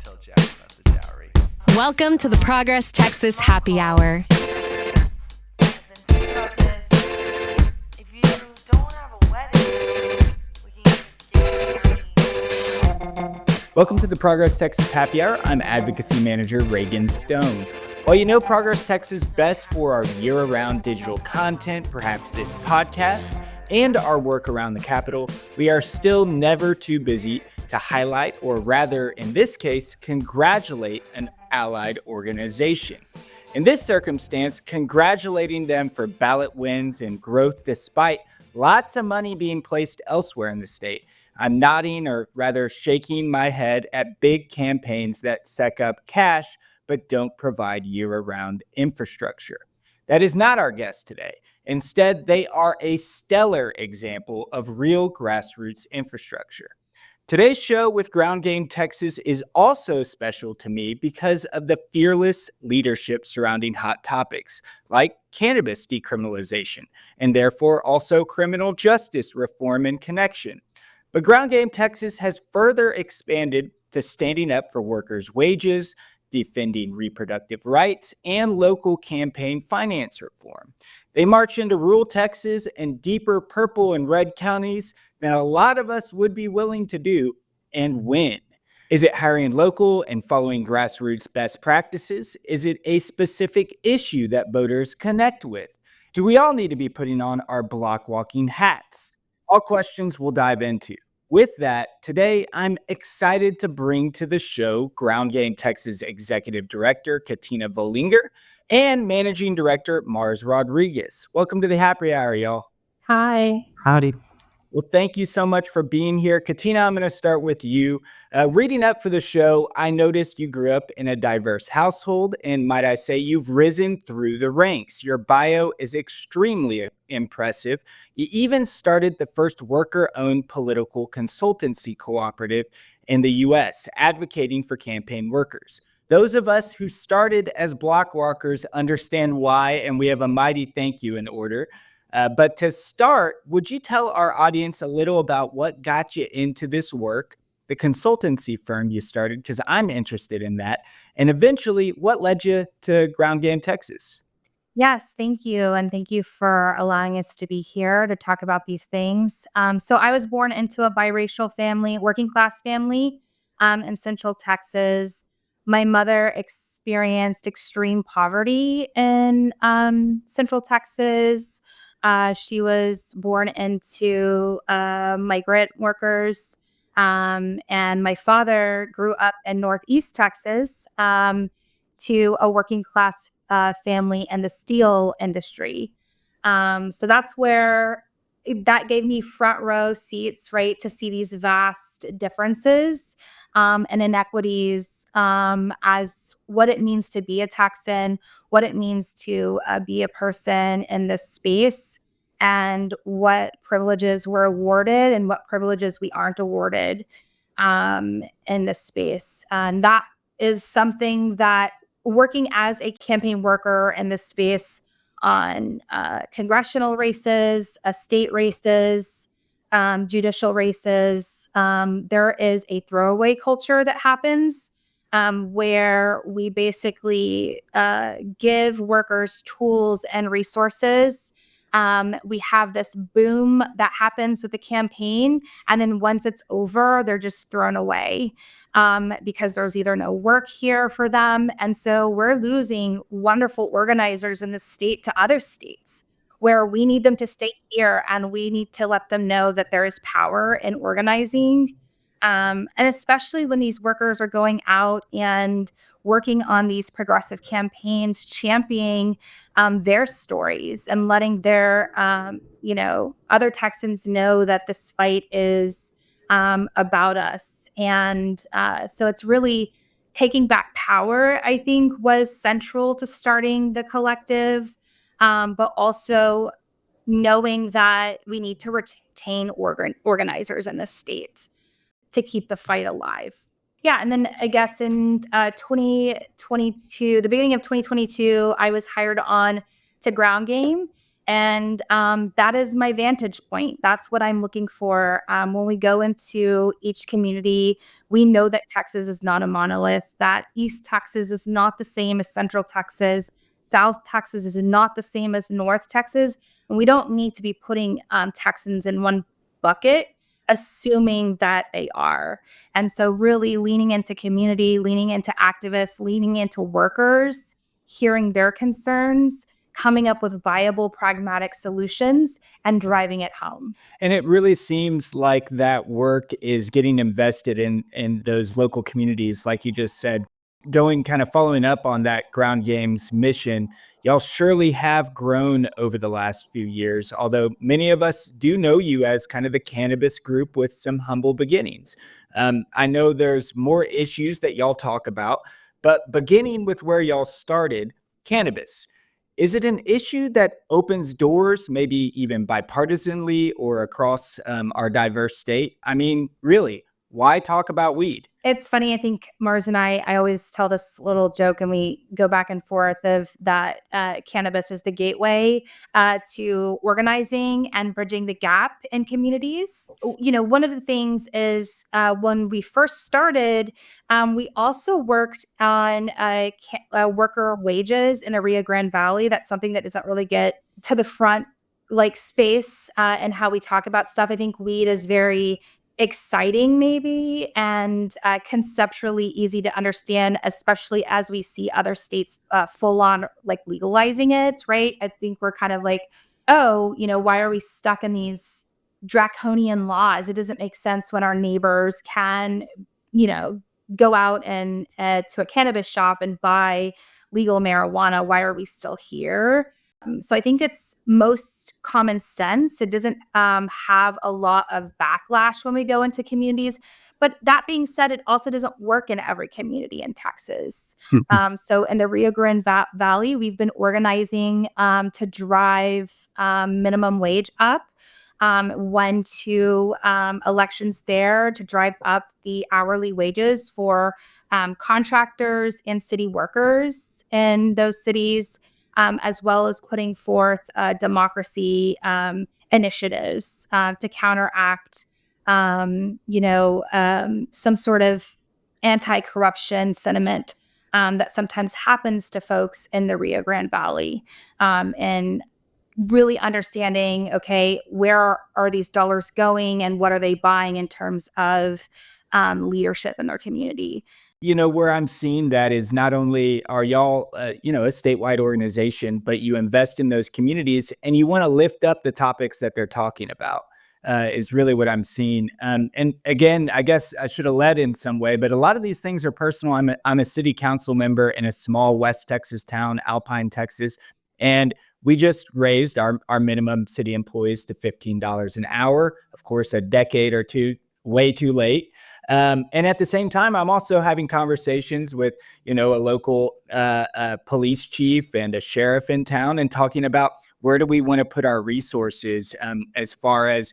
tell Jack about the dowry. Welcome to the Progress Texas Happy Hour. If you don't have a wedding, we can just get married. Welcome to the Progress Texas Happy Hour. I'm Advocacy Manager Reagan Stone. While you know Progress Texas best for our year-round digital content, perhaps this podcast, and our work around the Capitol, we are still never too busy to highlight, or rather, in this case, congratulate an allied organization. In this circumstance, congratulating them for ballot wins and growth despite lots of money being placed elsewhere in the state. I'm nodding, or rather shaking my head at big campaigns that suck up cash but don't provide year-round infrastructure. That is not our guest today. Instead, they are a stellar example of real grassroots infrastructure. Today's show with Ground Game Texas is also special to me because of the fearless leadership surrounding hot topics like cannabis decriminalization and therefore also criminal justice reform and connection. But Ground Game Texas has further expanded to standing up for workers' wages, defending reproductive rights, and local campaign finance reform. They march into rural Texas and deeper purple and red counties than a lot of us would be willing to do, and win. Is it hiring local and following grassroots best practices? Is it a specific issue that voters connect with? Do we all need to be putting on our block walking hats? All questions we'll dive into. With that, today I'm excited to bring to the show Ground Game Texas Executive Director Katina Volinger and Managing Director Mars Rodriguez. Welcome to the Happy Hour, y'all. Hi. Howdy. Well, thank you so much for being here. Katina, I'm going to start with you. Reading up for the show, I noticed you grew up in a diverse household, and might I say, you've risen through the ranks. Your bio is extremely impressive. You even started the first worker-owned political consultancy cooperative in the U.S., advocating for campaign workers. Those of us who started as block walkers understand why, and we have a mighty thank you in order. But to start, would you tell our audience a little about what got you into this work, the consultancy firm you started, because I'm interested in that, and eventually what led you to Ground Game Texas? Yes, thank you. And thank you for allowing us to be here to talk about these things. So I was born into a biracial family, working class family in Central Texas. My mother experienced extreme poverty in Central Texas. She was born into migrant workers. And my father grew up in Northeast Texas to a working class family in the steel industry. So that's where that gave me front row seats, right, to see these vast differences and inequities as what it means to be a Texan, what it means to be a person in this space, and what privileges we're awarded and what privileges we aren't awarded in this space. And that is something that working as a campaign worker in this space on congressional races, state races, judicial races, there is a throwaway culture that happens where we basically give workers tools and resources. We have this boom that happens with the campaign, and then once it's over, they're just thrown away because there's either no work here for them. And so we're losing wonderful organizers in the state to other states where we need them to stay here, and we need to let them know that there is power in organizing. And especially when these workers are going out and working on these progressive campaigns, championing their stories and letting their, other Texans know that this fight is about us. And so it's really taking back power, I think, was central to starting the collective, but also knowing that we need to retain organizers in the state to keep the fight alive. Yeah, and then I guess in 2022, the beginning of 2022, I was hired on to Ground Game. And that is my vantage point. That's what I'm looking for. When we go into each community, we know that Texas is not a monolith, that East Texas is not the same as Central Texas. South Texas is not the same as North Texas. And we don't need to be putting Texans in one bucket, assuming that they are. And so, really leaning into community, leaning into activists, leaning into workers, hearing their concerns, coming up with viable, pragmatic solutions, and driving it home. And it really seems like that work is getting invested in those local communities, like you just said. Going kind of following up on that ground games mission, y'all surely have grown over the last few years, although many of us do know you as kind of the cannabis group with some humble beginnings. I know there's more issues that y'all talk about, but beginning with where y'all started, cannabis. Is it an issue that opens doors, maybe even bipartisanly or across our diverse state? I mean, really, why talk about weed? It's funny. I think Mars and I always tell this little joke and we go back and forth of that cannabis is the gateway to organizing and bridging the gap in communities. One of the things is when we first started, we also worked on worker wages in the Rio Grande Valley. That's something that doesn't really get to the front like space and how we talk about stuff. I think weed is very exciting maybe and conceptually easy to understand, especially as we see other states full on like legalizing it, right? I think we're kind of like, oh, why are we stuck in these draconian laws? It doesn't make sense when our neighbors can, you know go out and to a cannabis shop and buy legal marijuana. Why are we still here? So I think it's most common sense. It doesn't have a lot of backlash when we go into communities. But that being said, it also doesn't work in every community in Texas. So in the Rio Grande Valley, we've been organizing to drive minimum wage up. Went to elections there to drive up the hourly wages for contractors and city workers in those cities, as well as putting forth democracy initiatives to counteract, some sort of anti-corruption sentiment that sometimes happens to folks in the Rio Grande Valley. And really understanding, okay, where are these dollars going and what are they buying in terms of leadership in their community. Where I'm seeing that is not only are y'all, a statewide organization, but you invest in those communities and you want to lift up the topics that they're talking about. Is really what I'm seeing. And again, I guess I should have led in some way, but a lot of these things are personal. I'm a city council member in a small West Texas town, Alpine, Texas, and we just raised our minimum city employees to $15 an hour. Of course, a decade or two way too late. And at the same time, I'm also having conversations with, a local police chief and a sheriff in town and talking about where do we want to put our resources as far as,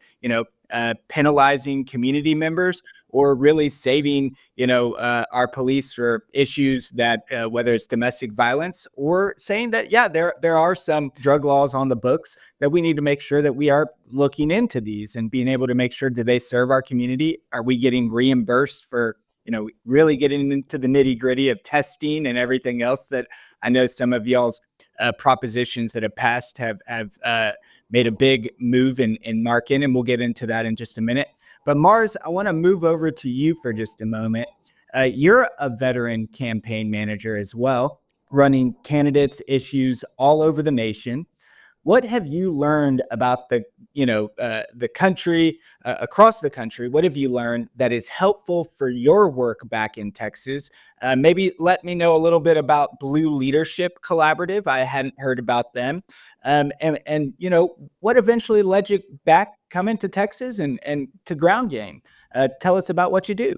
penalizing community members or really saving, our police for issues that whether it's domestic violence or saying that, yeah, there are some drug laws on the books that we need to make sure that we are looking into these and being able to make sure, do they serve our community? Are we getting reimbursed for, really getting into the nitty gritty of testing and everything else that I know some of y'all's propositions that have passed have made a big move in marking, and we'll get into that in just a minute. But Mars, I want to move over to you for just a moment. You're a veteran campaign manager as well, running candidates issues all over the nation. What have you learned about the country, across the country? What have you learned that is helpful for your work back in Texas? Maybe let me know a little bit about Blue Leadership Collaborative. I hadn't heard about them. And what eventually led you back coming to Texas and to ground game? Tell us about what you do.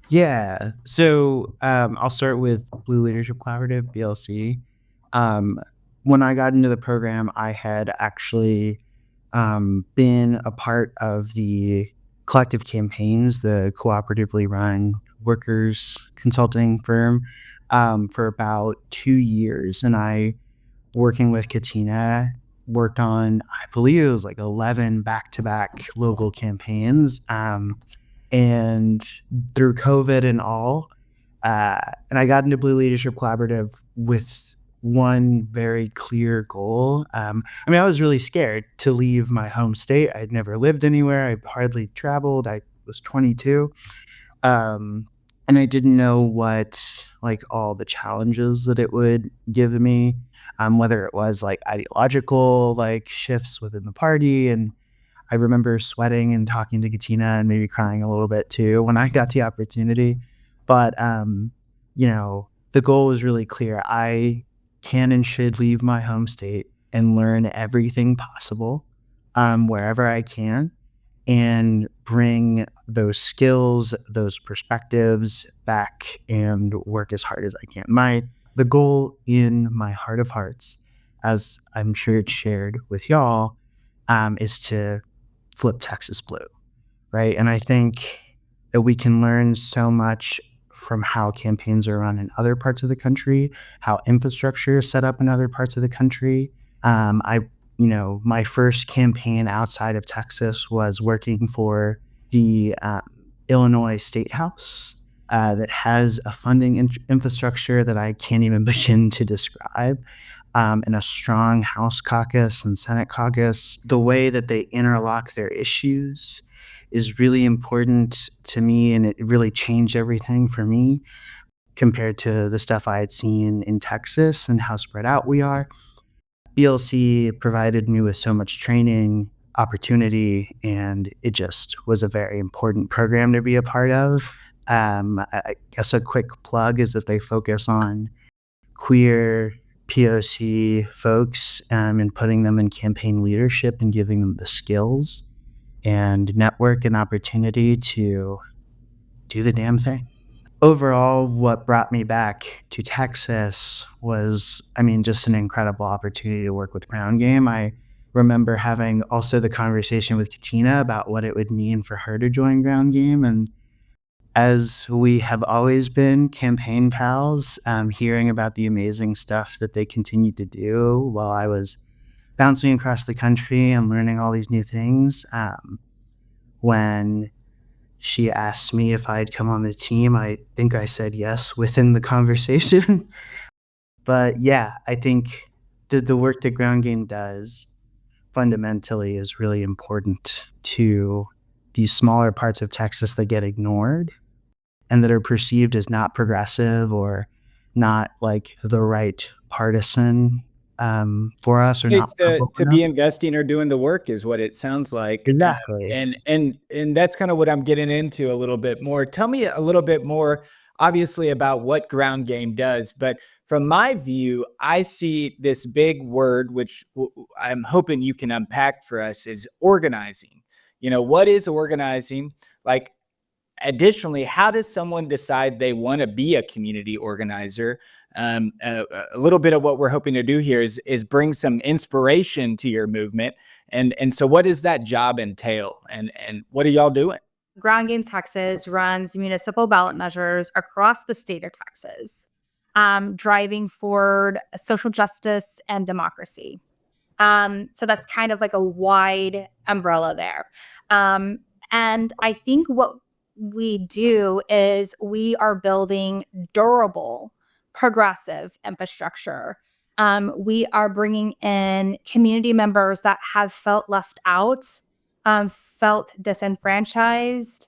Yeah. So I'll start with Blue Leadership Collaborative, BLC. Um, when I got into the program, I had actually been a part of the collective campaigns, the cooperatively run workers consulting firm, for about 2 years. And working with Katina, worked on, I believe it was like 11 back-to-back local campaigns. And through COVID and all, and I got into Blue Leadership Collaborative with one very clear goal. I mean, I was really scared to leave my home state. I'd never lived anywhere. I hardly traveled. I was 22. Um, and I didn't know what, like, all the challenges that it would give me, whether it was like ideological, like, shifts within the party. And I remember sweating and talking to Katina and maybe crying a little bit too when I got the opportunity. But, the goal was really clear. I can and should leave my home state and learn everything possible, wherever I can, and bring those skills, those perspectives back and work as hard as I can. The goal in my heart of hearts, as I'm sure it's shared with y'all, is to flip Texas blue, right? And I think that we can learn so much from how campaigns are run in other parts of the country, how infrastructure is set up in other parts of the country. My first campaign outside of Texas was working for the Illinois State House that has a funding infrastructure that I can't even begin to describe, and a strong House caucus and Senate caucus. The way that they interlock their issues is really important to me, and it really changed everything for me compared to the stuff I had seen in Texas and how spread out we are. BLC provided me with so much training, opportunity, and it just was a very important program to be a part of. I guess a quick plug is that they focus on queer POC folks, and putting them in campaign leadership and giving them the skills and network and opportunity to do the damn thing. Overall, what brought me back to Texas was, just an incredible opportunity to work with Ground Game. I remember having also the conversation with Katina about what it would mean for her to join Ground Game. And as we have always been campaign pals, hearing about the amazing stuff that they continued to do while I was bouncing across the country and learning all these new things. When she asked me if I'd come on the team, I think I said yes within the conversation. But yeah, I think the work that Ground Game does fundamentally is really important to these smaller parts of Texas that get ignored and that are perceived as not progressive or not like the right partisan, for us, or not Place purple to enough. be investing or doing the work is what it sounds like, Exactly. and that's kinda what I'm getting into a little bit more. Tell me a little bit more, obviously, about what Ground Game does, but from my view, I see this big word, which I'm hoping you can unpack for us, is organizing. What is organizing? Like, additionally, how does someone decide they want to be a community organizer? A little bit of what we're hoping to do here is bring some inspiration to your movement, and so what does that job entail, and what are y'all doing? Ground Game Texas runs municipal ballot measures across the state of Texas, driving forward social justice and democracy. So that's kind of like a wide umbrella there. Um, and I think what we do is we are building durable, progressive infrastructure. We are bringing in community members that have felt left out, felt disenfranchised,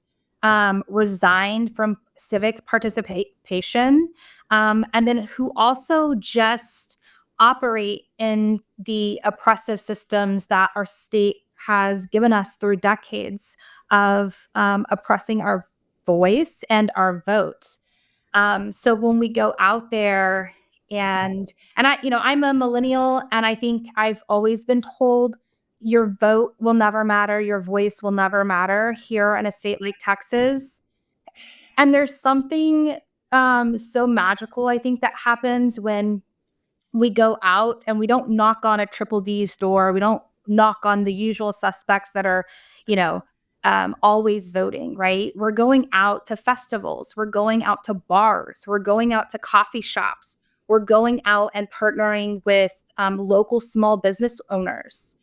resigned from civic participation, and then who also just operate in the oppressive systems that our state has given us through decades of oppressing our voice and our vote. So when we go out there and I'm a millennial, and I think I've always been told your vote will never matter, your voice will never matter here in a state like Texas. And there's something so magical, I think, that happens when we go out and we don't knock on a triple D's door. We don't knock on the usual suspects that are, you know, always voting, right? We're going out to festivals. We're going out to bars. We're going out to coffee shops. We're going out and partnering with local small business owners,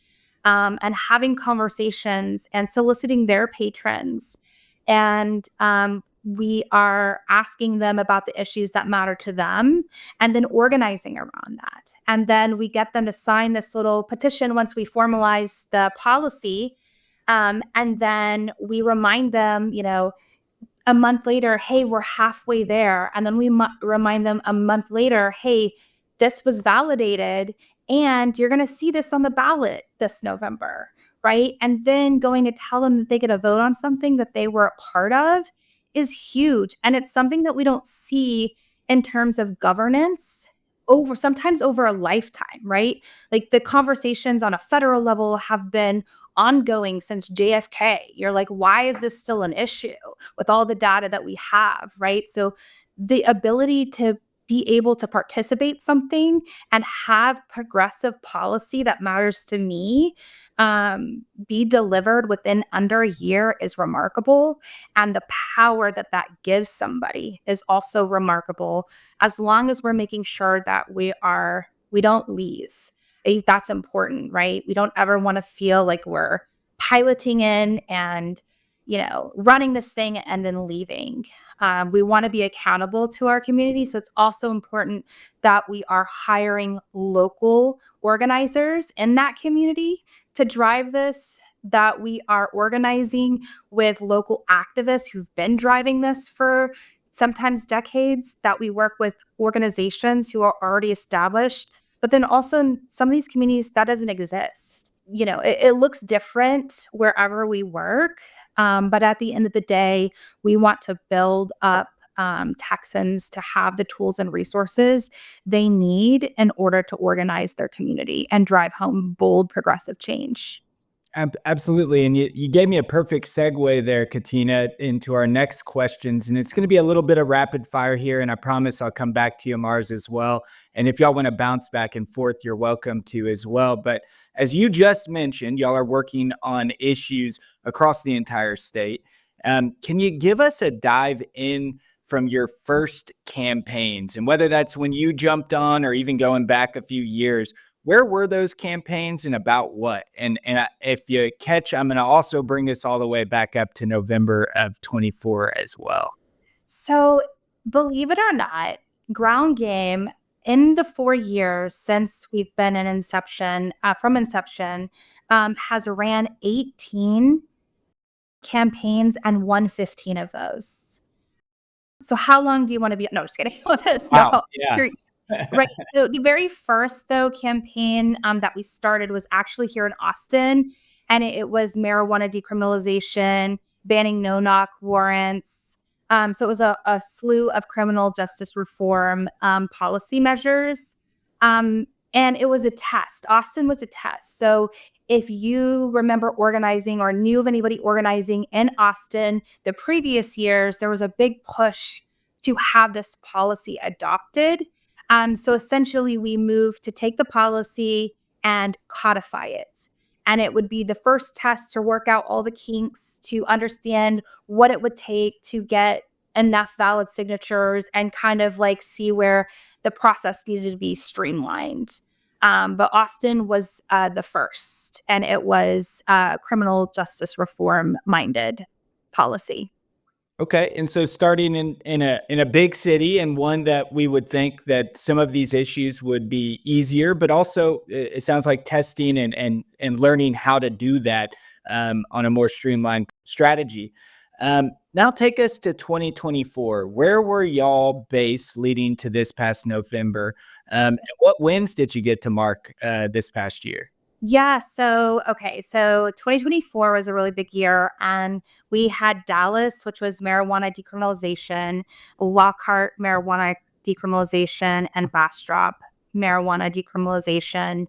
and having conversations and soliciting their patrons. And we are asking them about the issues that matter to them and then organizing around that. And then we get them to sign this little petition once we formalize the policy. And then we remind them, a month later, hey, we're halfway there. And then we remind them a month later, hey, this was validated and you're going to see this on the ballot this November, right? And then going to tell them that they get a vote on something that they were a part of is huge. And it's something that we don't see in terms of governance sometimes over a lifetime, right? Like the conversations on a federal level have been ongoing since JFK. You're like, why is this still an issue with all the data that we have, right? So the ability to be able to participate something and have progressive policy that matters to me be delivered within under a year is remarkable. And the power that that gives somebody is also remarkable, as long as we're making sure that we don't leave. That's important, right? We don't ever want to feel like we're piloting in and, running this thing and then leaving. We want to be accountable to our community. So it's also important that we are hiring local organizers in that community to drive this, that we are organizing with local activists who've been driving this for sometimes decades, that we work with organizations who are already established. But then also in some of these communities, that doesn't exist. It looks different wherever we work. But at the end of the day, we want to build up Texans to have the tools and resources they need in order to organize their community and drive home bold progressive change. Absolutely. And you gave me a perfect segue there, Katina, into our next questions. And it's going to be a little bit of rapid fire here. And I promise I'll come back to you, Mars, as well. And if y'all want to bounce back and forth, you're welcome to as well. But as you just mentioned, y'all are working on issues across the entire state. Can you give us a dive in from your first campaigns, and whether that's when you jumped on or even going back a few years? Where were those campaigns and about what? And if you catch, I'm going to also bring this all the way back up to November of 24 as well. So, believe it or not, Ground Game in the 4 years since we've been in inception, from inception, has ran 18 campaigns and won 15 of those. So, how long do you want to be? No, just kidding with this. Wow. No, Yeah. right. So the very first though campaign that we started was actually here in Austin, and it was marijuana decriminalization, banning no-knock warrants. So it was a slew of criminal justice reform policy measures, and it was a test. Austin was a test. So if you remember organizing or knew of anybody organizing in Austin the previous years, there was a big push to have this policy adopted. So essentially, we moved to take the policy and codify it. And it would be the first test to work out all the kinks, to understand what it would take to get enough valid signatures and kind of like see where the process needed to be streamlined. But Austin was the first, and it was criminal justice reform minded policy. Okay, and so starting in a big city, and one that we would think that some of these issues would be easier, but also it sounds like testing and learning how to do that on a more streamlined strategy. Now take us to 2024. Where were y'all based leading to this past November? And what wins did you get to mark this past year? Yeah. So 2024 was a really big year, and we had Dallas, which was marijuana decriminalization, Lockhart marijuana decriminalization, and Bastrop marijuana decriminalization.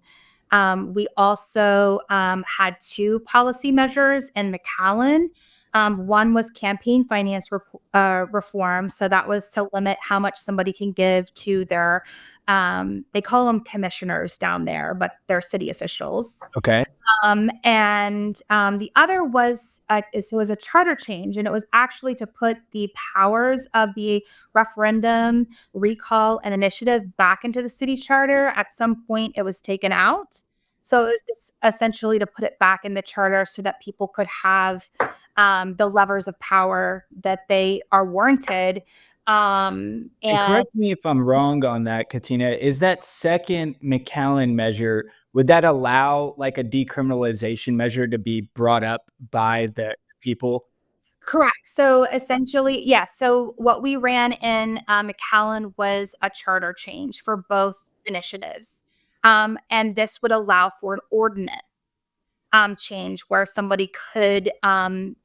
We also had two policy measures in McAllen. One was campaign finance reform. So that was to limit how much somebody can give to their, they call them commissioners down there, but they're city officials. Okay. The other was it was a charter change, and it was actually to put the powers of the referendum, recall, and initiative back into the city charter. At some point, it was taken out, so it was just essentially to put it back in the charter so that people could have the levers of power that they are warranted. And And correct me if I'm wrong on that, Katina. Is that second McAllen measure, would that allow like a decriminalization measure to be brought up by the people? Correct. So essentially, yes. So what we ran in McAllen was a charter change for both initiatives. And this would allow for an ordinance change where somebody could, sign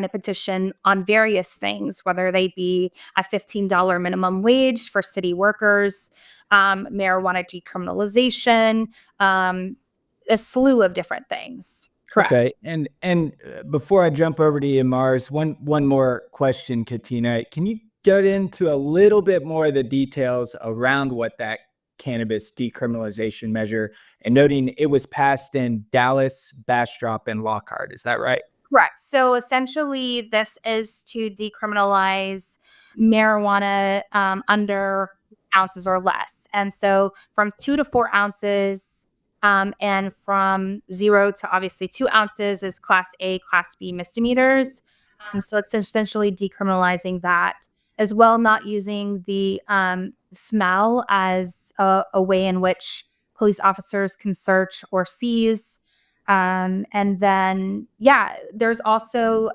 a petition on various things, whether they be a $15 minimum wage for city workers, marijuana decriminalization, um, a slew of different things. Okay. Correct. And before I jump over to you, Mars, one more question, Katina. Can you get into a little bit more of the details around what that cannabis decriminalization measure, and noting it was passed in Dallas, Bastrop, and Lockhart. Is that right? Correct. So essentially, this is to decriminalize marijuana under ounces or less. And so from 2 to 4 ounces, and from 0 to obviously 2 ounces is class A, class B misdemeanors. So it's essentially decriminalizing that as well, not using the smell as a way in which police officers can search or seize. And then, yeah, there's also,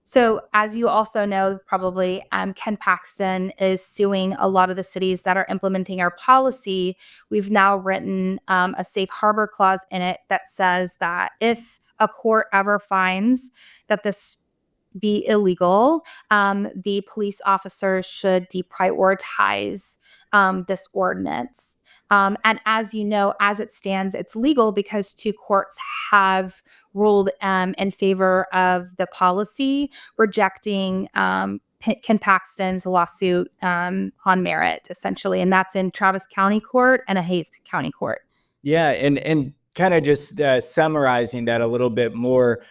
so as you also know, probably, Ken Paxton is suing a lot of the cities that are implementing our policy. We've now written a safe harbor clause in it that says that if a court ever finds that this be illegal, the police officers should deprioritize this ordinance. And as you know, as it stands, it's legal because 2 courts have ruled in favor of the policy, rejecting Ken Paxton's lawsuit on merit, essentially. And that's in Travis County Court and a Hayes County Court. Yeah, and kind of just summarizing that a little bit more,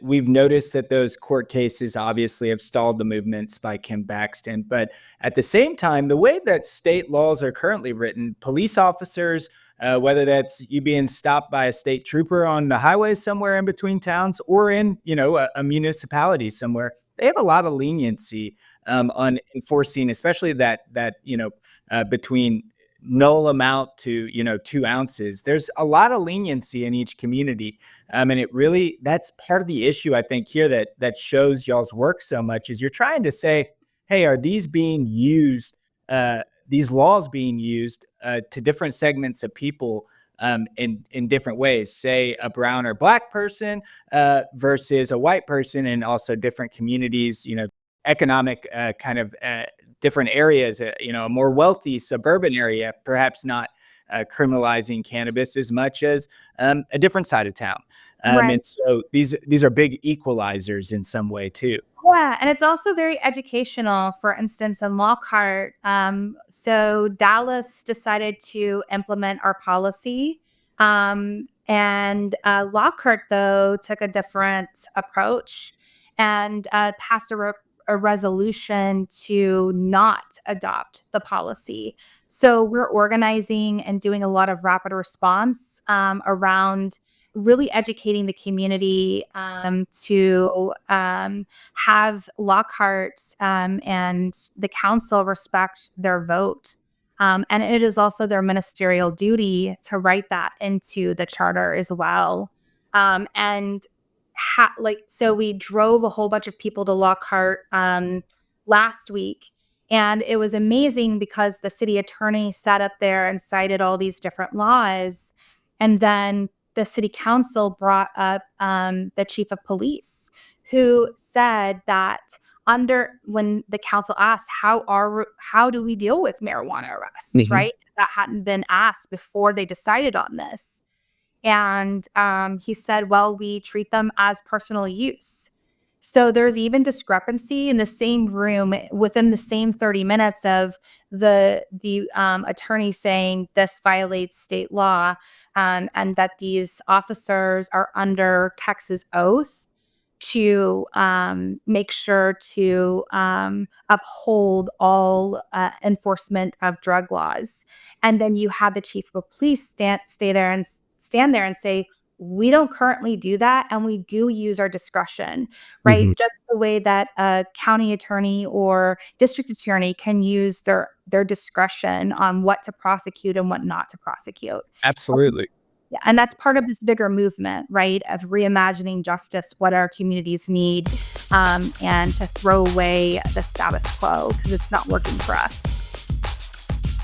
we've noticed that those court cases obviously have stalled the movements by Kim Baxton, but at the same time, the way that state laws are currently written, police officers, whether that's you being stopped by a state trooper on the highway somewhere in between towns or in a municipality somewhere, they have a lot of leniency on enforcing, especially that between null amount to 2 ounces. There's a lot of leniency in each community, and it really, that's part of the issue I think here that shows y'all's work so much, is you're trying to say, hey, are these being used, these laws being used to different segments of people in different ways, say a brown or black person versus a white person, and also different communities, economic kind of different areas, a more wealthy suburban area, perhaps not criminalizing cannabis as much as a different side of town. Right. And so these are big equalizers in some way too. Yeah, and it's also very educational. For instance, in Lockhart, so Dallas decided to implement our policy, and Lockhart though took a different approach and passed a resolution to not adopt the policy. So we're organizing and doing a lot of rapid response around really educating the community to have Lockhart and the council respect their vote. And it is also their ministerial duty to write that into the charter as well. And so we drove a whole bunch of people to Lockhart last week. And it was amazing because the city attorney sat up there and cited all these different laws. And then the city council brought up the chief of police, who said that when the council asked how do we deal with marijuana arrests, Mhm. right? That hadn't been asked before they decided on this. And he said, well, we treat them as personal use. So there's even discrepancy in the same room within the same 30 minutes of the attorney saying this violates state law, and that these officers are under Texas oath to make sure to uphold all enforcement of drug laws. And then you have the chief of police stand there and say, we don't currently do that, and we do use our discretion, right? Mhm. Just the way that a county attorney or district attorney can use their discretion on what to prosecute and what not to prosecute. Absolutely. Yeah, and that's part of this bigger movement, right, of reimagining justice, what our communities need, and to throw away the status quo because it's not working for us.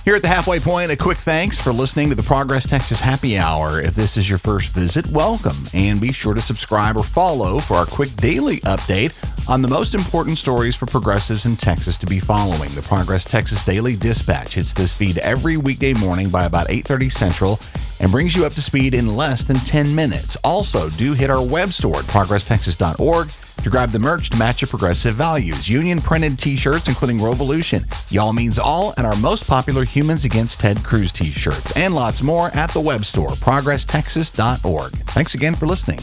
Here at the halfway point, a quick thanks for listening to the Progress Texas Happy Hour. If this is your first visit, welcome, and be sure to subscribe or follow for our quick daily update on the most important stories for progressives in Texas to be following. The Progress Texas Daily Dispatch hits this feed every weekday morning by about 8:30 Central and brings you up to speed in less than 10 minutes. Also, do hit our web store at progresstexas.org to grab the merch to match your progressive values. Union printed t-shirts, including Revolution, Y'all Means All, and our most popular Humans Against Ted Cruz t-shirts, and lots more at the web store, progresstexas.org. Thanks again for listening.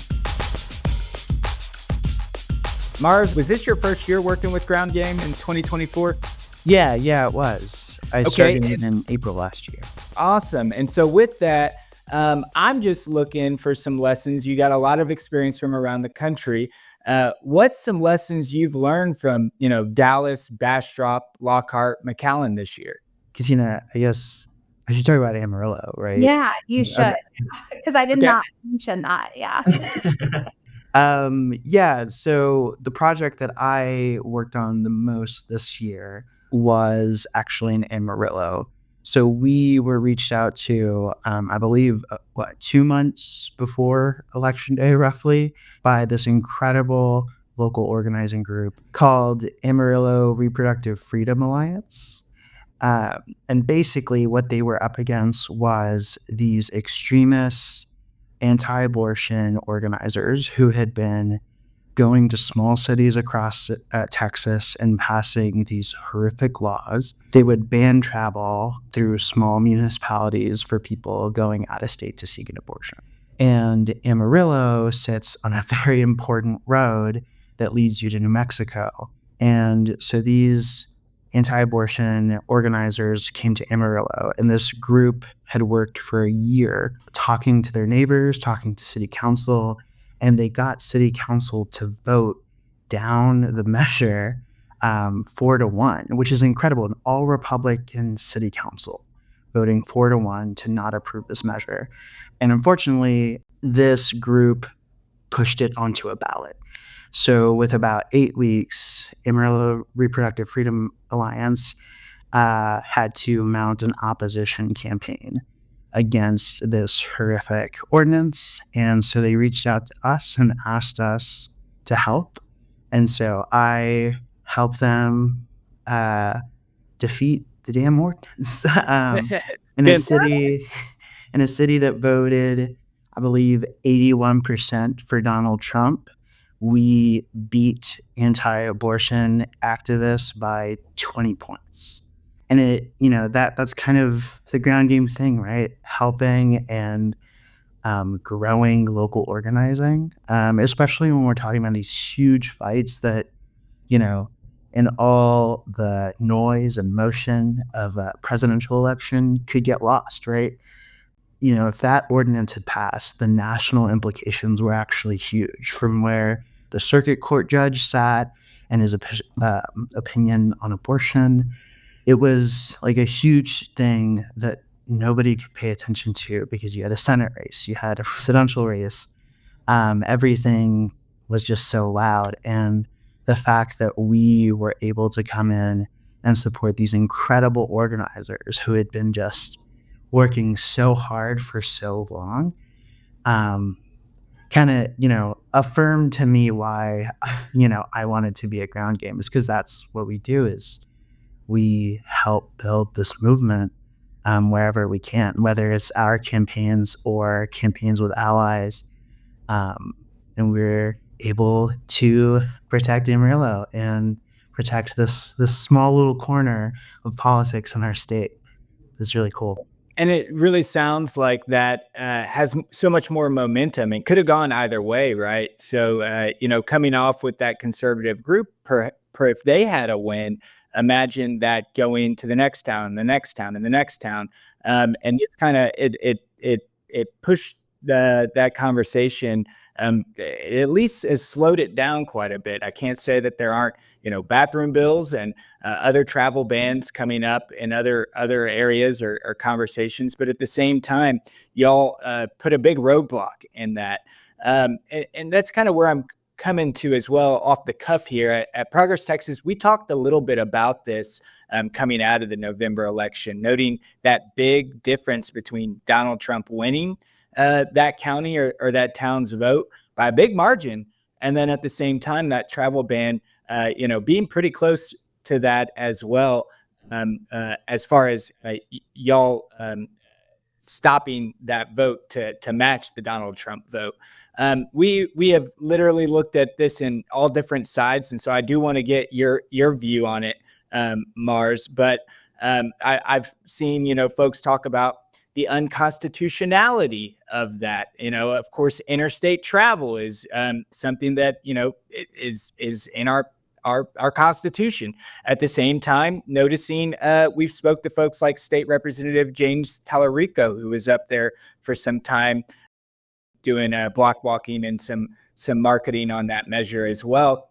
Mars, was this your first year working with Ground Game in 2024? Yeah, it was. I started in April last year. Awesome. And so with that, I'm just looking for some lessons. You got a lot of experience from around the country. What's some lessons you've learned from, Dallas, Bastrop, Lockhart, McAllen this year? Because, I guess I should talk about Amarillo, right? Yeah, you should, Okay. because I did Okay. not mention that. Yeah. Yeah, so the project that I worked on the most this year was actually in Amarillo. So we were reached out to, I believe, 2 months before Election Day, roughly, by this incredible local organizing group called Amarillo Reproductive Freedom Alliance. And basically, what they were up against was these extremist anti-abortion organizers who had been going to small cities across Texas and passing these horrific laws. They would ban travel through small municipalities for people going out of state to seek an abortion. And Amarillo sits on a very important road that leads you to New Mexico. And so these anti-abortion organizers came to Amarillo, and this group had worked for a year talking to their neighbors, talking to city council, and they got city council to vote down the measure 4-1, which is incredible. An all Republican city council voting 4-1 to not approve this measure. And unfortunately, this group pushed it onto a ballot. So with about 8 weeks, Amarillo Reproductive Freedom Alliance had to mount an opposition campaign against this horrific ordinance. And so they reached out to us and asked us to help. And so I helped them defeat the damn ordinance in a city that voted, I believe, 81% for Donald Trump. We beat anti-abortion activists by 20 points. And that's kind of the ground game thing, right? Helping and growing local organizing, especially when we're talking about these huge fights that, in all the noise and motion of a presidential election could get lost, right? If that ordinance had passed, the national implications were actually huge from where the circuit court judge sat and his opinion on abortion. It was like a huge thing that nobody could pay attention to because you had a Senate race, you had a presidential race. Everything was just so loud. And the fact that we were able to come in and support these incredible organizers who had been just working so hard for so long, kind of, affirmed to me why, I wanted to be a ground game, is because that's what we do, is we help build this movement wherever we can, whether it's our campaigns or campaigns with allies. And we're able to protect Amarillo and protect this small little corner of politics in our state. It's really cool. And it really sounds like that has so much more momentum and could have gone either way, right? So, coming off with that conservative group, if they had a win, imagine that going to the next town, the next town, and the next town, and it's kind of it pushed that conversation. At least has slowed it down quite a bit. I can't say that there aren't bathroom bills and other travel bans coming up in other areas or conversations. But at the same time, y'all put a big roadblock in that, and that's kind of where I'm coming to as well off the cuff here at Progress Texas. We talked a little bit about this coming out of the November election, noting that big difference between Donald Trump winning that county or that town's vote by a big margin, and then at the same time that travel ban, being pretty close to that as well, as far as y'all stopping that vote to match the Donald Trump vote. We have literally looked at this in all different sides, and so I do want to get your view on it, Mars. But I've seen folks talk about the unconstitutionality of that. Of course, interstate travel is something that is in our Constitution. At the same time, noticing we've spoke to folks like State Representative James Tallarico, who was up there for some time doing block walking and some marketing on that measure as well.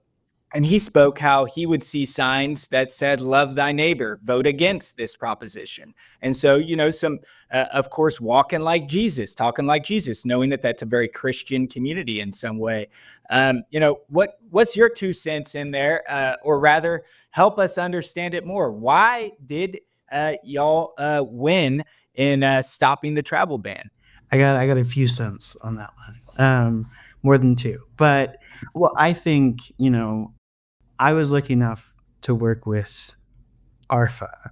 And he spoke how he would see signs that said, "Love thy neighbor, vote against this proposition." And so, some, of course, walking like Jesus, talking like Jesus, knowing that that's a very Christian community in some way. What's your 2 cents in there, or rather, help us understand it more? Why did y'all win in stopping the travel ban? I got a few cents on that one, more than two. But well, I think I was lucky enough to work with ARFA,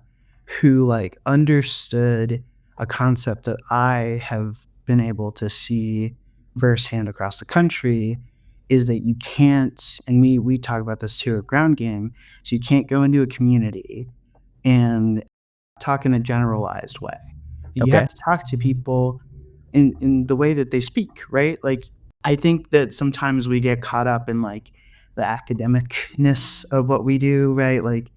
who understood a concept that I have been able to see firsthand across the country, is that you can't, and we talk about this too at Ground Game, so you can't go into a community and talk in a generalized way. You Okay. have to talk to people in the way that they speak, right? I think that sometimes we get caught up in the academicness of what we do, right?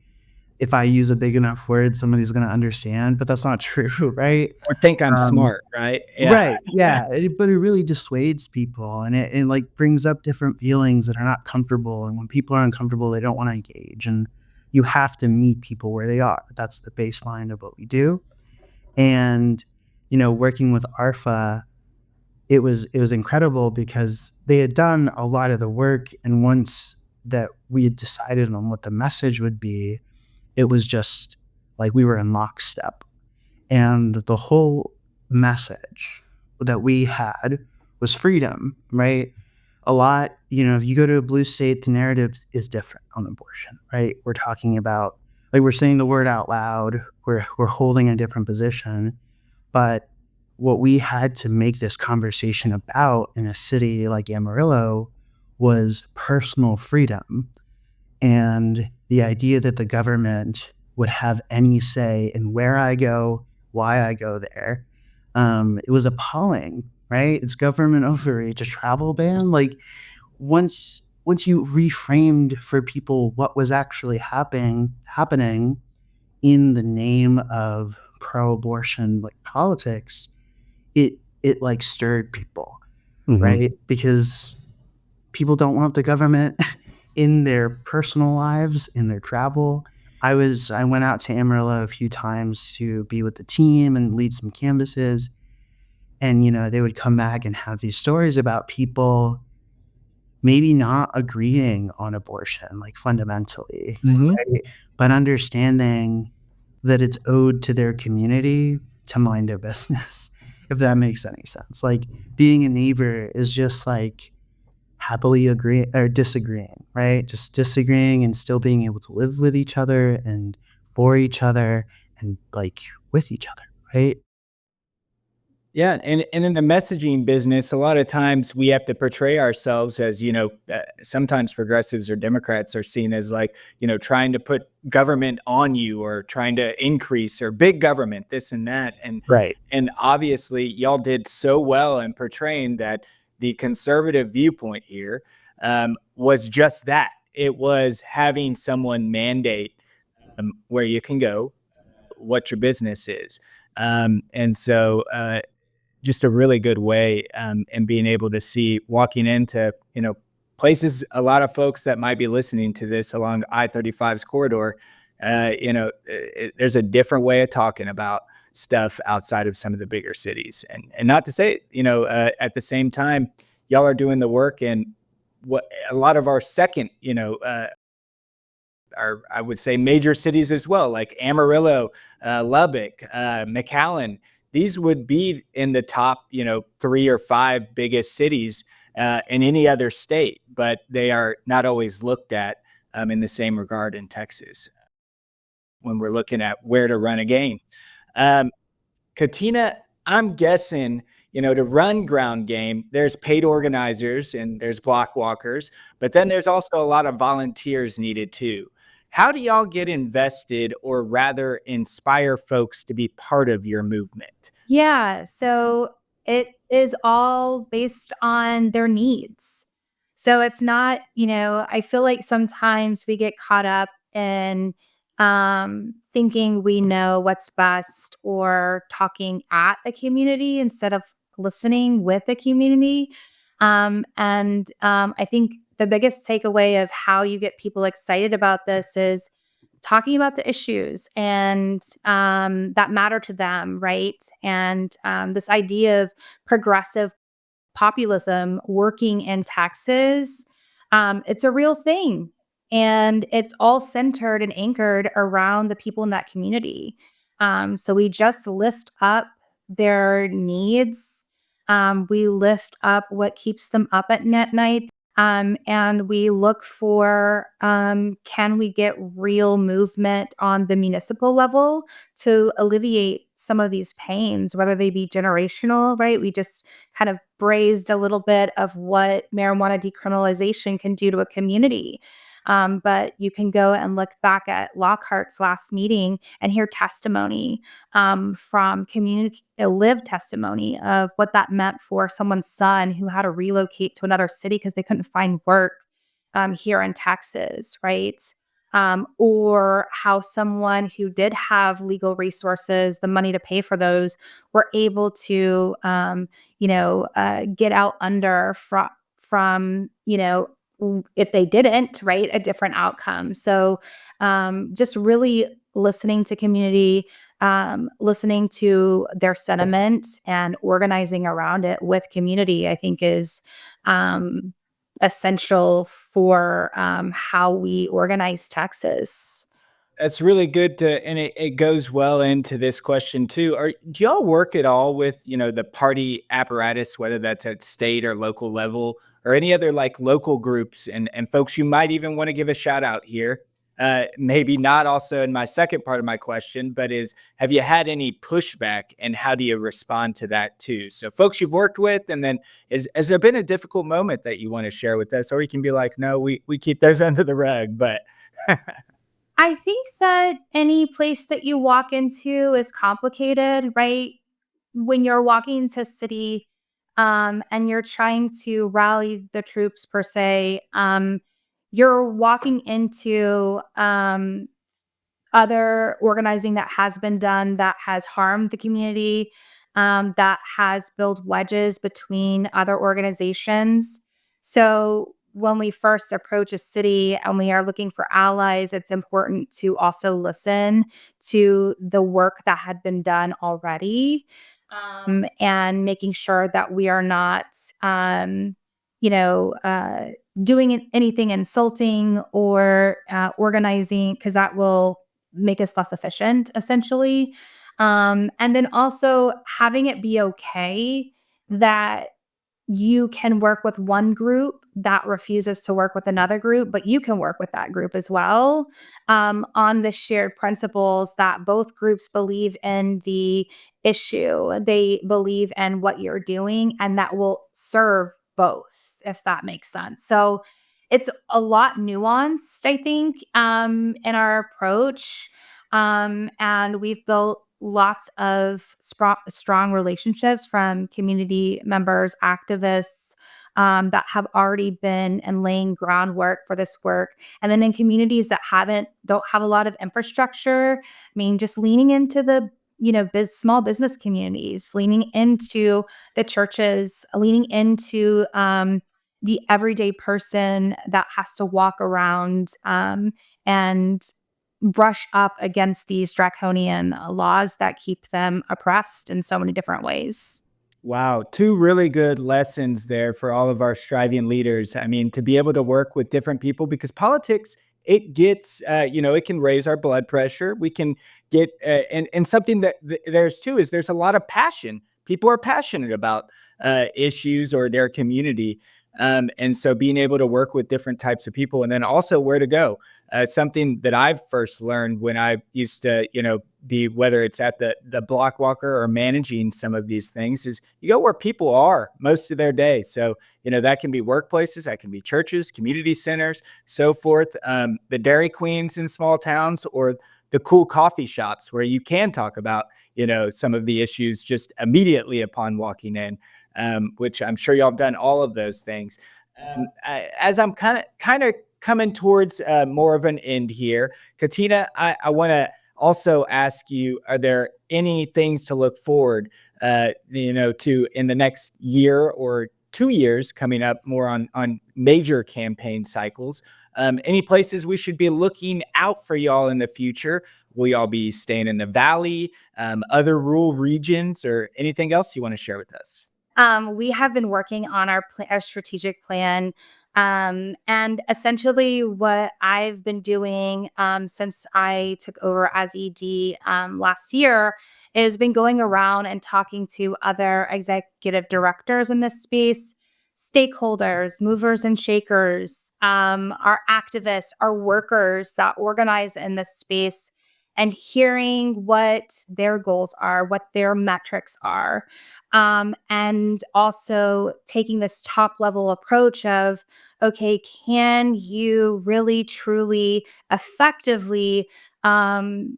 If I use a big enough word, somebody's going to understand, but that's not true, right? Or think I'm Um, smart, right? Yeah. right, yeah, but it really dissuades people, and it brings up different feelings that are not comfortable, and when people are uncomfortable, they don't want to engage, and you have to meet people where they are. That's the baseline of what we do, and working with ARFA, it was incredible because they had done a lot of the work, and once that we had decided on what the message would be, it was just we were in lockstep. And the whole message that we had was freedom, right? A lot, if you go to a blue state, the narrative is different on abortion, right? We're talking about we're saying the word out loud, we're holding a different position, but what we had to make this conversation about in a city like Amarillo was personal freedom, and the idea that the government would have any say in where I go, why I go there. It was appalling, right? It's government overreach, a travel ban. Once you reframed for people what was actually happening in the name of pro-abortion politics, it stirred people, right? Because people don't want the government in their personal lives, in their travel. I went out to Amarillo a few times to be with the team and lead some canvases, and they would come back and have these stories about people maybe not agreeing on abortion fundamentally, Mhm. right? But understanding that it's owed to their community to mind their business, if that makes any sense. Being a neighbor is just happily agreeing or disagreeing, right? Just disagreeing and still being able to live with each other and for each other and with each other, right? Yeah, and in the messaging business, a lot of times we have to portray ourselves as, sometimes progressives or Democrats are seen as like, trying to put government on you or trying to increase or big government, this and that. Right. And obviously y'all did so well in portraying that the conservative viewpoint here was just that. It was having someone mandate where you can go, what your business is. And so just a really good way and being able to see walking into places, a lot of folks that might be listening to this along I-35's corridor, there's a different way of talking about stuff outside of some of the bigger cities. And not to say, at the same time, y'all are doing the work in what a lot of our second, our, I would say, major cities as well, like Amarillo, Lubbock, McAllen. These would be in the top, 3 or 5 biggest cities in any other state, but they are not always looked at in the same regard in Texas when we're looking at where to run a game. Um, Katina, I'm guessing, to run ground game, there's paid organizers and there's block walkers, but then there's also a lot of volunteers needed too. How do y'all get invested or rather inspire folks to be part of your movement? Yeah, so it is all based on their needs. So it's not, I feel like sometimes we get caught up in thinking we know what's best or talking at the community instead of listening with the community. And I think the biggest takeaway of how you get people excited about this is talking about the issues and that matter to them, right? And this idea of progressive populism working in Texas, it's a real thing. And it's all centered and anchored around the people in that community. So we just lift up their needs. We lift up what keeps them up at night. And we look for can we get real movement on the municipal level to alleviate some of these pains, whether they be generational, right? We just kind of braised a little bit of what marijuana decriminalization can do to a community. But you can go and look back at Lockhart's last meeting and hear testimony from community, lived testimony of what that meant for someone's son who had to relocate to another city because they couldn't find work here in Texas, right? Or how someone who did have legal resources, the money to pay for those, were able to, get out under from, if they didn't, right, a different outcome. So just really listening to community, listening to their sentiment and organizing around it with community, I think is essential for how we organize Texas. That's really good to, and it goes well into this question too. Do y'all work at all with, the party apparatus, whether that's at state or local level, or any other like local groups and folks you might even want to give a shout out here? Maybe not also in my second part of my question, but is have you had any pushback and how do you respond to that too? So folks you've worked with, and then has there been a difficult moment that you want to share with us? Or you can be like, no, we keep those under the rug, but I think that any place that you walk into is complicated, right? When you're walking into a city and you're trying to rally the troops, per se, you're walking into other organizing that has been done that has harmed the community, that has built wedges between other organizations. So when we first approach a city and we are looking for allies, it's important to also listen to the work that had been done already, and making sure that we are not, you know, uh, doing anything insulting or organizing, because that will make us less efficient, essentially. And then also having it be okay that you can work with one group that refuses to work with another group, but you can work with that group as well, on the shared principles that both groups believe in the issue. They believe in what you're doing, and that will serve both, if that makes sense. So it's a lot nuanced, I think, in our approach. And we've built lots of strong relationships from community members, activists, that have already been and laying groundwork for this work. And then in communities that don't have a lot of infrastructure, I mean, just leaning into the small business communities, leaning into the churches, leaning into the everyday person that has to walk around and brush up against these draconian laws that keep them oppressed in so many different ways. Wow, two really good lessons there for all of our striving leaders. I mean, to be able to work with different people because politics, it gets, it can raise our blood pressure. We can get, and something that there's too is there's a lot of passion. People are passionate about issues or their community. And so being able to work with different types of people and then also where to go. Something that I've first learned when I used to, be whether it's at the block walker or managing some of these things is you go where people are most of their day. So, that can be workplaces, that can be churches, community centers, so forth. The Dairy Queens in small towns or the cool coffee shops where you can talk about, some of the issues just immediately upon walking in, which I'm sure y'all have done all of those things. As I'm kind of coming towards more of an end here, Katina, I want to also ask you: are there any things to look forward, to in the next year or 2 years coming up, more on major campaign cycles? Any places we should be looking out for y'all in the future? Will y'all be staying in the valley, other rural regions, or anything else you want to share with us? We have been working on our strategic plan. And essentially, what I've been doing since I took over as ED last year is been going around and talking to other executive directors in this space, stakeholders, movers and shakers, our activists, our workers that organize in this space, and hearing what their goals are, what their metrics are, and also taking this top level approach of, okay, can you really, truly, effectively um,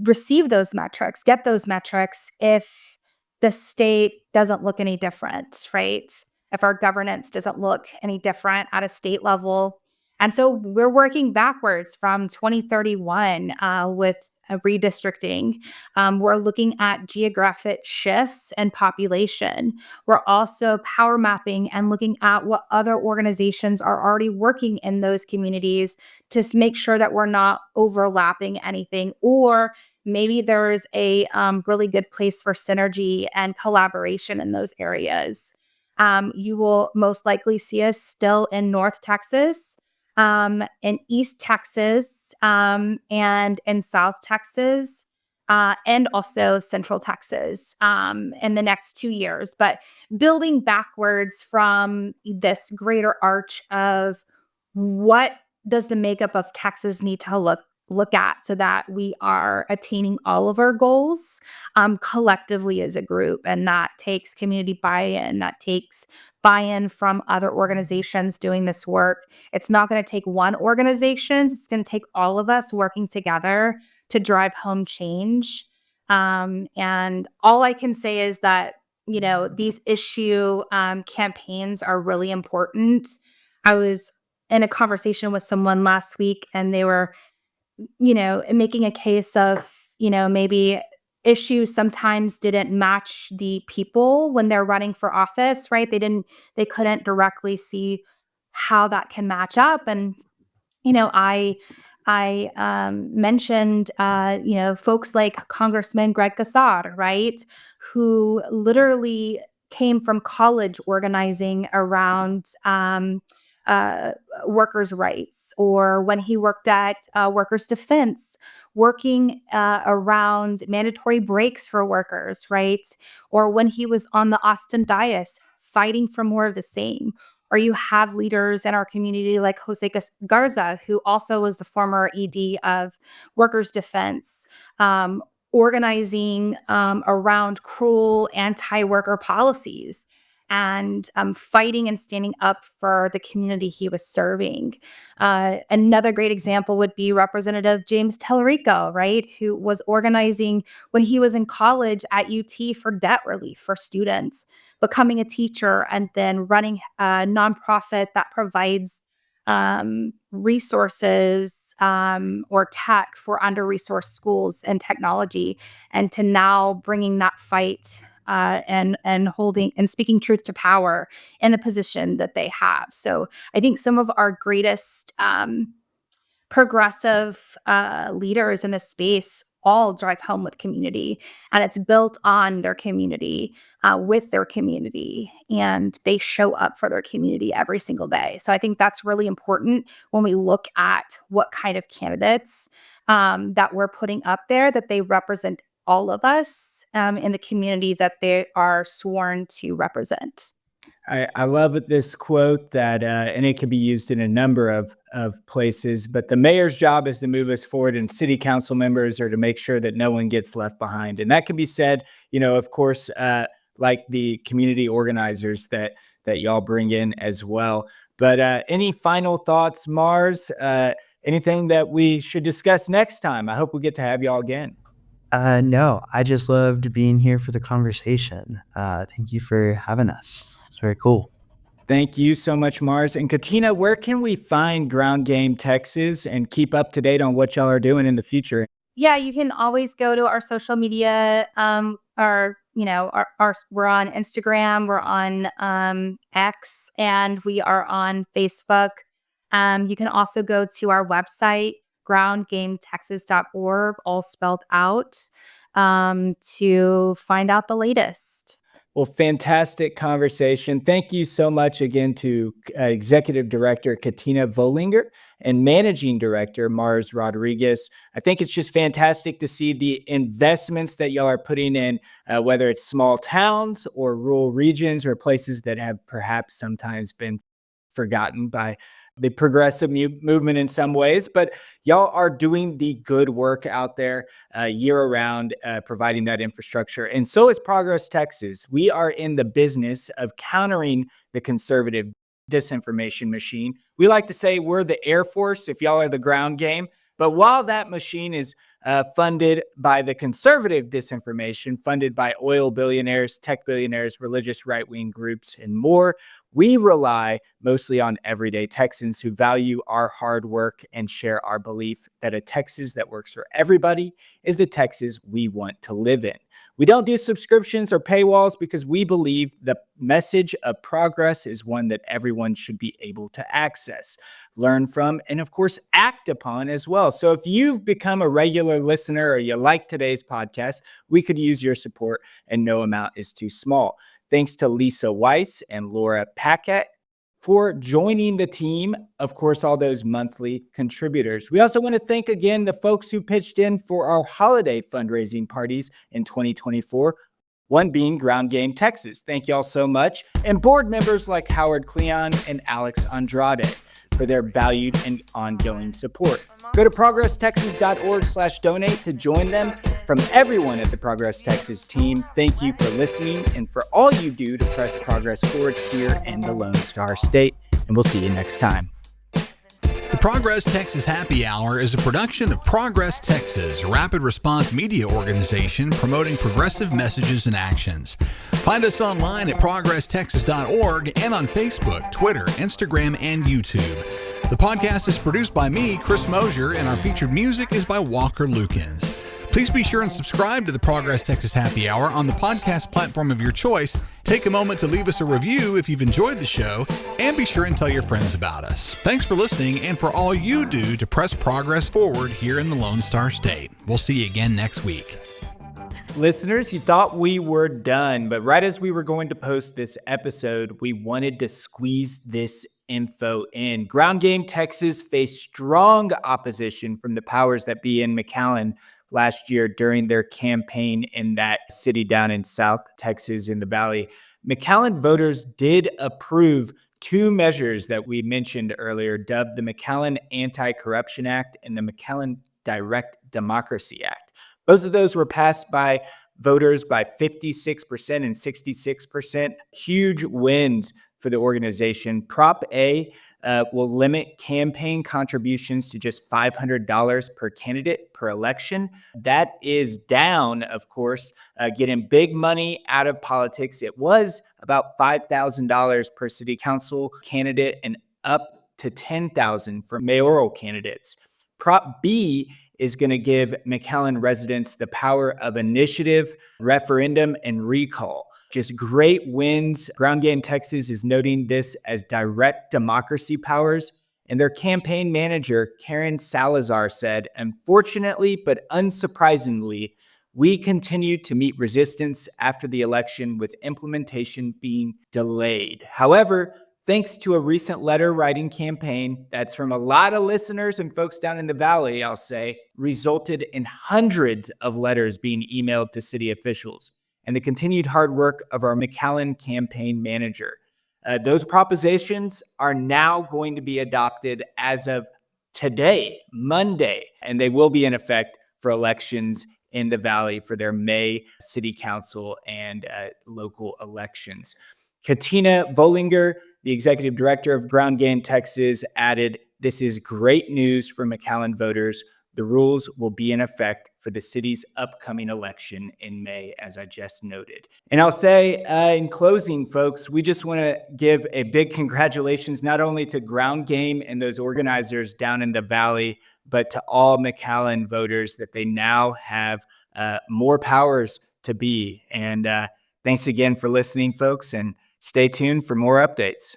receive those metrics, get those metrics if the state doesn't look any different, right? If our governance doesn't look any different at a state level. And so we're working backwards from 2031 with redistricting. We're looking at geographic shifts and population. We're also power mapping and looking at what other organizations are already working in those communities to make sure that we're not overlapping anything, or maybe there's a really good place for synergy and collaboration in those areas. You will most likely see us still in North Texas, in East Texas, and in South Texas, and also Central Texas in the next 2 years. But building backwards from this greater arch of what does the makeup of Texas need to look at so that we are attaining all of our goals collectively as a group. And that takes community buy-in, that takes buy-in from other organizations doing this work. It's not going to take one organization, it's going to take all of us working together to drive home change. And all I can say is that, these issue campaigns are really important. I was in a conversation with someone last week and they were, making a case of, maybe issues sometimes didn't match the people when they're running for office, right? They couldn't directly see how that can match up. And I mentioned, folks like Congressman Greg Casar, right, who literally came from college organizing around uh, workers' rights, or when he worked at Workers' Defense, working around mandatory breaks for workers, right, or when he was on the Austin dais fighting for more of the same. Or you have leaders in our community like Jose Garza, who also was the former ED of Workers' Defense, organizing around cruel anti-worker policies and fighting and standing up for the community he was serving. Another great example would be Representative James Tellerico, right, who was organizing when he was in college at UT for debt relief for students, becoming a teacher, and then running a nonprofit that provides resources or tech for under-resourced schools and technology, and to now bringing that fight and holding and speaking truth to power in the position that they have. So I think some of our greatest progressive leaders in this space all drive home with community, and it's built on their community, with their community, and they show up for their community every single day. So I think that's really important when we look at what kind of candidates that we're putting up there, that they represent all of us in the community that they are sworn to represent. I love this quote that, and it can be used in a number of places, but the mayor's job is to move us forward, and city council members are to make sure that no one gets left behind. And that can be said, of course, like the community organizers that y'all bring in as well. But any final thoughts, Mars? Anything that we should discuss next time? I hope we get to have y'all again. No, I just loved being here for the conversation. Thank you for having us. It's very cool. Thank you so much, Mars. And Katina, where can we find Ground Game Texas and keep up to date on what y'all are doing in the future? Yeah, you can always go to our social media. We're on Instagram, we're on X, and we are on Facebook. You can also go to our website, groundgametexas.org, all spelled out, to find out the latest. Well, fantastic conversation. Thank you so much again to Executive Director Katina Volinger and Managing Director Mars Rodriguez. I think it's just fantastic to see the investments that y'all are putting in, whether it's small towns or rural regions or places that have perhaps sometimes been forgotten by the progressive movement in some ways, but y'all are doing the good work out there year round, providing that infrastructure. And so is Progress Texas. We are in the business of countering the conservative disinformation machine. We like to say we're the Air Force if y'all are the ground game. But while that machine is funded by the conservative disinformation, funded by oil billionaires, tech billionaires, religious right-wing groups, and more, we rely mostly on everyday Texans who value our hard work and share our belief that a Texas that works for everybody is the Texas we want to live in. We don't do subscriptions or paywalls because we believe the message of progress is one that everyone should be able to access, learn from, and of course, act upon as well. So if you've become a regular listener or you like today's podcast, we could use your support and no amount is too small. Thanks to Lisa Weiss and Laura Packett for joining the team. Of course, all those monthly contributors. We also want to thank again the folks who pitched in for our holiday fundraising parties in 2024, one being Ground Game Texas. Thank y'all so much. And board members like Howard Cleon and Alex Andrade for their valued and ongoing support. Go to progresstexas.org/donate to join them. From everyone at the Progress Texas team, thank you for listening and for all you do to press progress forward here in the Lone Star State. And we'll see you next time. The Progress Texas Happy Hour is a production of Progress Texas, a rapid response media organization promoting progressive messages and actions. Find us online at progresstexas.org and on Facebook, Twitter, Instagram, and YouTube. The podcast is produced by me, Chris Mosier, and our featured music is by Walker Lukens. Please be sure and subscribe to the Progress Texas Happy Hour on the podcast platform of your choice. Take a moment to leave us a review if you've enjoyed the show, and be sure and tell your friends about us. Thanks for listening and for all you do to press progress forward here in the Lone Star State. We'll see you again next week. Listeners, you thought we were done, but right as we were going to post this episode, we wanted to squeeze this info in. Ground Game Texas faced strong opposition from the powers that be in McAllen last year during their campaign in that city down in South Texas in the Valley. McAllen voters did approve two measures that we mentioned earlier, dubbed the McAllen Anti-Corruption Act and the McAllen Direct Democracy Act. Both of those were passed by voters by 56% and 66%. Huge wins for the organization. Prop A will limit campaign contributions to just $500 per candidate per election. That is down, of course, getting big money out of politics. It was about $5,000 per city council candidate and up to $10,000 for mayoral candidates. Prop B is going to give McAllen residents the power of initiative, referendum, and recall. Just great wins. Ground Game Texas is noting this as direct democracy powers. And their campaign manager, Karen Salazar, said, "Unfortunately, but unsurprisingly, we continue to meet resistance after the election, with implementation being delayed. However, thanks to a recent letter writing campaign that's from a lot of listeners and folks down in the Valley, I'll say, resulted in hundreds of letters being emailed to city officials, and the continued hard work of our McAllen campaign manager. Those propositions are now going to be adopted as of today, Monday, and they will be in effect for elections in the Valley for their May city council and local elections." Katina Vollinger, the executive director of Ground Game Texas, added, "This is great news for McAllen voters. The rules will be in effect for the city's upcoming election in May," as I just noted. And I'll say in closing, folks, we just want to give a big congratulations not only to Ground Game and those organizers down in the Valley, but to all McAllen voters that they now have more powers to be. And thanks again for listening, folks, and stay tuned for more updates.